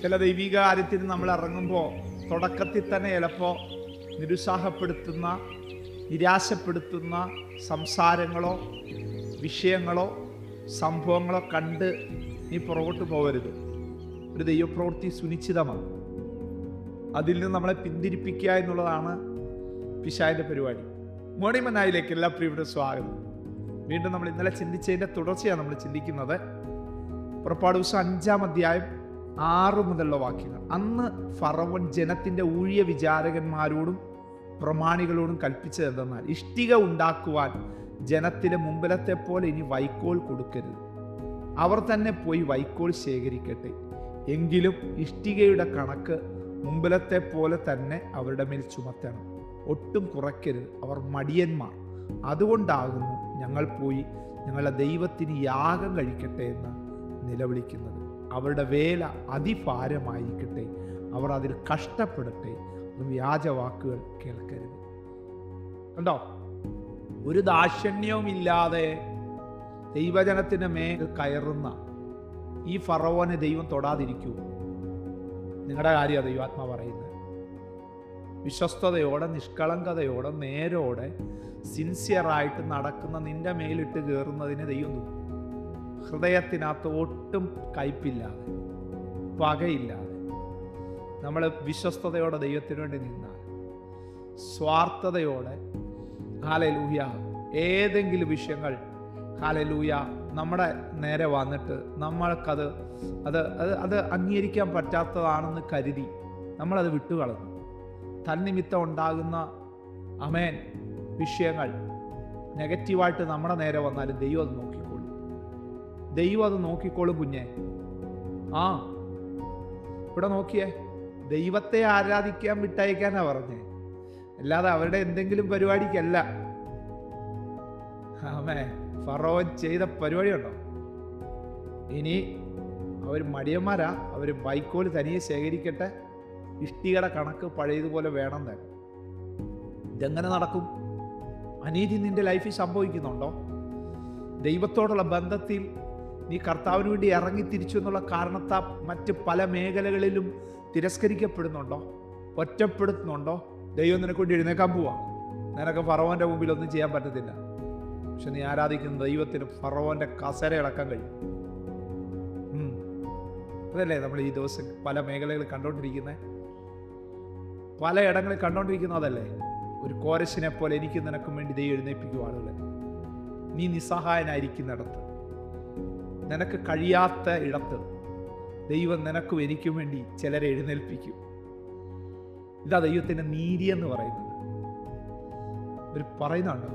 ചില ദൈവിക കാര്യത്തിന് നമ്മൾ ഇറങ്ങുമ്പോൾ തുടക്കത്തിൽ തന്നെ ചിലപ്പോൾ നിരുത്സാഹപ്പെടുത്തുന്ന, നിരാശപ്പെടുത്തുന്ന സംസാരങ്ങളോ വിഷയങ്ങളോ സംഭവങ്ങളോ കണ്ട് നീ പുറകോട്ട് പോകരുത്. ഒരു ദൈവപ്രവൃത്തി സുനിശ്ചിതമാണ്. അതിൽ നിന്ന് നമ്മളെ പിന്തിരിപ്പിക്കുക എന്നുള്ളതാണ് പിശാചിന്റെ പരിപാടി. മോർണിംഗ് മന്നായിലേക്ക് എല്ലാ പ്രിയപ്പെട്ട സ്വാഗതം. വീണ്ടും നമ്മൾ ഇന്നലെ ചിന്തിച്ചതിൻ്റെ തുടർച്ചയാണ് നമ്മൾ ചിന്തിക്കുന്നത്. പുറപ്പാട് ദിവസം 5-ാം അധ്യായം 6 മുതലുള്ള വാക്യങ്ങൾ. അന്ന് ഫറവോൻ ജനത്തിൻ്റെ ഊഴിയ വിചാരകന്മാരോടും പ്രമാണികളോടും കൽപ്പിച്ചത് എന്തെന്നാൽ, ഇഷ്ടിക ഉണ്ടാക്കുവാൻ ജനത്തിലെ മുമ്പിലത്തെ പോലെ ഇനി വൈക്കോൽ കൊടുക്കരുത്. അവർ തന്നെ പോയി വൈക്കോൽ ശേഖരിക്കട്ടെ. എങ്കിലും ഇഷ്ടികയുടെ കണക്ക് മുമ്പിലത്തെ പോലെ തന്നെ അവരുടെ മേൽ ചുമത്തണം. ഒട്ടും കുറയ്ക്കരുത്. അവർ മടിയന്മാർ. അതുകൊണ്ടാകുന്നു ഞങ്ങൾ പോയി ഞങ്ങളുടെ ദൈവത്തിന് യാഗം കഴിക്കട്ടെ എന്ന് നിലവിളിക്കുന്നത്. അവരുടെ വേല അതിഭാരമായിരിക്കട്ടെ. അവർ അതിൽ കഷ്ടപ്പെടട്ടെ. വ്യാജവാക്കുകൾ കേൾക്കരുത്. കണ്ടോ, ഒരു ദാക്ഷിണ്യവും ഇല്ലാതെ ദൈവജനത്തിന് മേൽ കയറുന്ന ഈ ഫറവോനെ ദൈവം തൊടാതിരിക്കൂ. നിങ്ങളുടെ കാര്യം ദൈവാത്മാ പറയുന്നത്. വിശ്വസ്തയോടെ, നിഷ്കളങ്കതയോടെ, നേരോടെ, സിൻസിയറായിട്ട് നടക്കുന്ന നിന്റെ മേലിട്ട് കയറുന്നതിന് ദൈവം നോക്കും. ഹൃദയത്തിനകത്ത് ഒട്ടും കയ്പില്ലാതെ, പകയില്ലാതെ നമ്മൾ വിശ്വസ്തയോടെ ദൈവത്തിന് വേണ്ടി നിന്നാൽ, സ്വാർത്ഥതയോടെ ഹല്ലേലൂയ ഏതെങ്കിലും വിഷയങ്ങൾ ഹല്ലേലൂയ നമ്മുടെ നേരെ വന്നിട്ട് നമ്മൾക്കത് അത് അംഗീകരിക്കാൻ പറ്റാത്തതാണെന്ന് കരുതി നമ്മളത് വിട്ടുകളഞ്ഞു. തന്നിമിത്തം ഉണ്ടാകുന്ന അമേൻ വിഷയങ്ങൾ നെഗറ്റീവായിട്ട് നമ്മുടെ നേരെ വന്നാലും ദൈവം അത് നോക്കിക്കോളും. ദൈവം അത് നോക്കിക്കോളും കുഞ്ഞെ. ഇവിടെ നോക്കിയേ, ദൈവത്തെ ആരാധിക്കാൻ വിട്ടയക്കാനാ പറഞ്ഞേ, അല്ലാതെ അവരുടെ എന്തെങ്കിലും പരിപാടിക്കല്ല. ആമേൻ. ഫറവോൻ ചെയ്ത പരിപാടിയുണ്ടോ? ഇനി അവർ മടിയന്മാരാ. അവർ വൈക്കോൽ തനിയെ ശേഖരിക്കട്ടെ. ഇഷ്ടികയുടെ കണക്ക് പഴയതുപോലെ വേണം തന്നെ. ഇതെങ്ങനെ നടക്കും? അനീതി നിന്റെ ലൈഫിൽ സംഭവിക്കുന്നുണ്ടോ? ദൈവത്തോടുള്ള ബന്ധത്തിൽ നീ കർത്താവിന് വേണ്ടി ഇറങ്ങി തിരിച്ചു എന്നുള്ള കാരണത്താൽ മറ്റ് പല മേഖലകളിലും തിരസ്കരിക്കപ്പെടുന്നുണ്ടോ? ഒറ്റപ്പെടുത്തുന്നുണ്ടോ? ദൈവം നിനക്ക് വേണ്ടി എഴുന്നേക്കാൻ പോവാ. നിനക്ക് ഫറവോന്റെ മുമ്പിൽ ഒന്നും ചെയ്യാൻ പറ്റത്തില്ല. പക്ഷെ നീ ആരാധിക്കുന്ന ദൈവത്തിന് ഫറവോന്റെ കസര ഇളക്കാൻ കഴിയും. അതല്ലേ നമ്മൾ ഈ ദിവസം പല മേഖലകളിൽ കണ്ടോണ്ടിരിക്കുന്നത്, പലയിടങ്ങളിൽ കണ്ടോണ്ടിരിക്കുന്നതല്ലേ? ഒരു കോരശിനെ പോലെ എനിക്ക് നിനക്കും വേണ്ടി ദൈവം എഴുന്നേൽപ്പിക്കും ആളുകളെ. നീ നിസ്സഹായനായിരിക്കുന്നിടത്ത്, നിനക്ക് കഴിയാത്ത ഇടത്ത് ദൈവം നിനക്കും എനിക്കും വേണ്ടി ചിലരെ എഴുന്നേൽപ്പിക്കും. ഇതാ ദൈവത്തിന്റെ നീതി എന്ന് പറയുന്നത്. ഇവർ പറയുന്നുണ്ട്,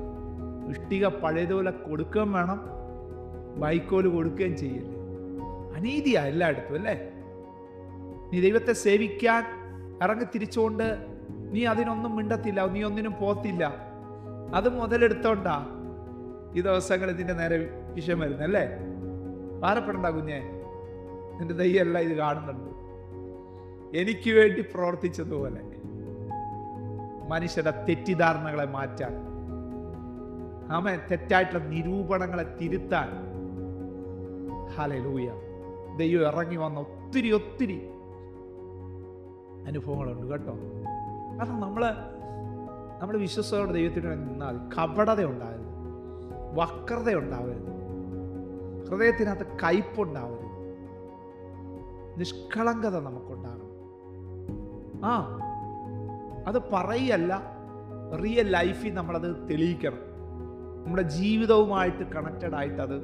ഇഷ്ടിക പഴയതുപോലെ കൊടുക്കുകയും വേണം, വൈക്കോല് കൊടുക്കുകയും ചെയ്യല്ലേ. അനീതിയാ എല്ലായിടത്തും അല്ലേ? നീ ദൈവത്തെ സേവിക്കാൻ ഇറങ്ങി തിരിച്ചുകൊണ്ട് നീ അതിനൊന്നും മിണ്ടത്തില്ല, നീ ഒന്നിനും പോത്തില്ല. അത് മുതലെടുത്തോണ്ടാ ഈ ദിവസങ്ങൾ ഇതിന്റെ നേരെ വിഷയം വരുന്നല്ലേ. ഭാരപ്പെടണ്ട കുഞ്ഞെ, നിന്റെ ദൈവമല്ല ഇത് കാണുന്നുണ്ട്. എനിക്ക് വേണ്ടി പ്രവർത്തിച്ചതുപോലെ മനുഷ്യരുടെ തെറ്റിദ്ധാരണകളെ മാറ്റാൻ, തെറ്റായിട്ടുള്ള നിരൂപണങ്ങളെ തിരുത്താൻ ഹല്ലേലൂയ ദൈവം ഇറങ്ങി വന്ന ഒത്തിരി ഒത്തിരി അനുഭവങ്ങളുണ്ട് കേട്ടോ. കാരണം നമ്മൾ വിശ്വസത്തോടെ ദൈവത്തിന് വേണ്ടി നിന്നാൽ കപടത ഉണ്ടാവരുത്, വക്രത ഉണ്ടാവരുത്, ഹൃദയത്തിനകത്ത് കയ്പുണ്ടാവരുത്, നിഷ്കളങ്കത നമുക്കുണ്ടാകണം. അത് പറയല്ല, റിയൽ ലൈഫിൽ നമ്മളത് തെളിയിക്കണം. നമ്മുടെ ജീവിതവുമായിട്ട് കണക്റ്റഡ് ആയിട്ട് അത്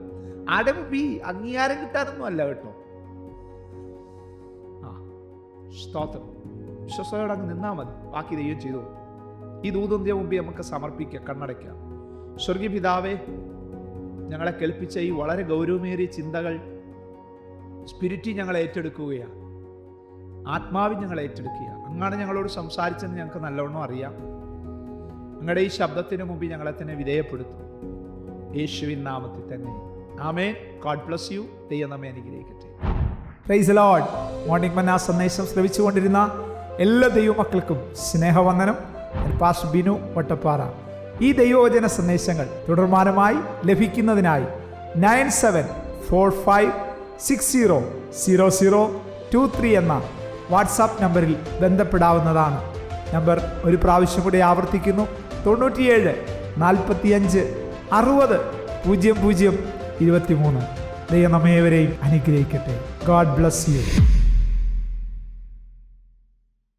അംഗീകാരം കിട്ടാനൊന്നും അല്ല കേട്ടോ. സ്തോത്രം. വിശ്വസത്തോടെ അങ്ങ് നിന്നാൽ മതി, ബാക്കി ദൈവം ചെയ്തു. ഈ ദൂതന്റെ മുമ്പിൽ നമുക്ക് സമർപ്പിക്കാം, കണ്ണടയ്ക്കാം. സ്വർഗീയ പിതാവേ, ഞങ്ങളെ കേൾപ്പിച്ച ഈ വളരെ ഗൗരവമേറിയ ചിന്തകൾ സ്പിരിറ്റിൽ ഞങ്ങൾ ഏറ്റെടുക്കുകയാണ്, ആത്മാവിൽ ഞങ്ങൾ ഏറ്റെടുക്കുക. അങ്ങാണ് ഞങ്ങളോട് സംസാരിച്ചെന്ന് ഞങ്ങൾക്ക് നല്ലവണ്ണം അറിയാം. ഞങ്ങളുടെ ഈ ശബ്ദത്തിന് മുമ്പിൽ ഞങ്ങളെ തന്നെ വിധേയപ്പെടുത്തും, യേശുവിൻ നാമത്തിൽ തന്നെ. ആമേൻ. God bless you. ദൈവം നമ്മെ അനുഗ്രഹിക്കട്ടെ. Praise the Lord. മോർണിംഗ് മന്ന സന്ദേശം ശ്രവിച്ചുകൊണ്ടിരുന്ന എല്ലാ ദൈവമക്കൾക്കും സ്നേഹവന്ദനം. പാസ്റ്റർ ബിനു വട്ടപ്പാറ. ഈ ദൈവവചന സന്ദേശങ്ങൾ തുടർമാനമായി ലഭിക്കുന്നതിനായി 97456000 23 എന്ന വാട്സാപ്പ് നമ്പറിൽ ബന്ധപ്പെടാവുന്നതാണ്. നമ്പർ ഒരു പ്രാവശ്യം കൂടി ആവർത്തിക്കുന്നു: 97 45 60 00 23. ദൈവം നമ്മേവരെയും അനുഗ്രഹിക്കട്ടെ. God bless U.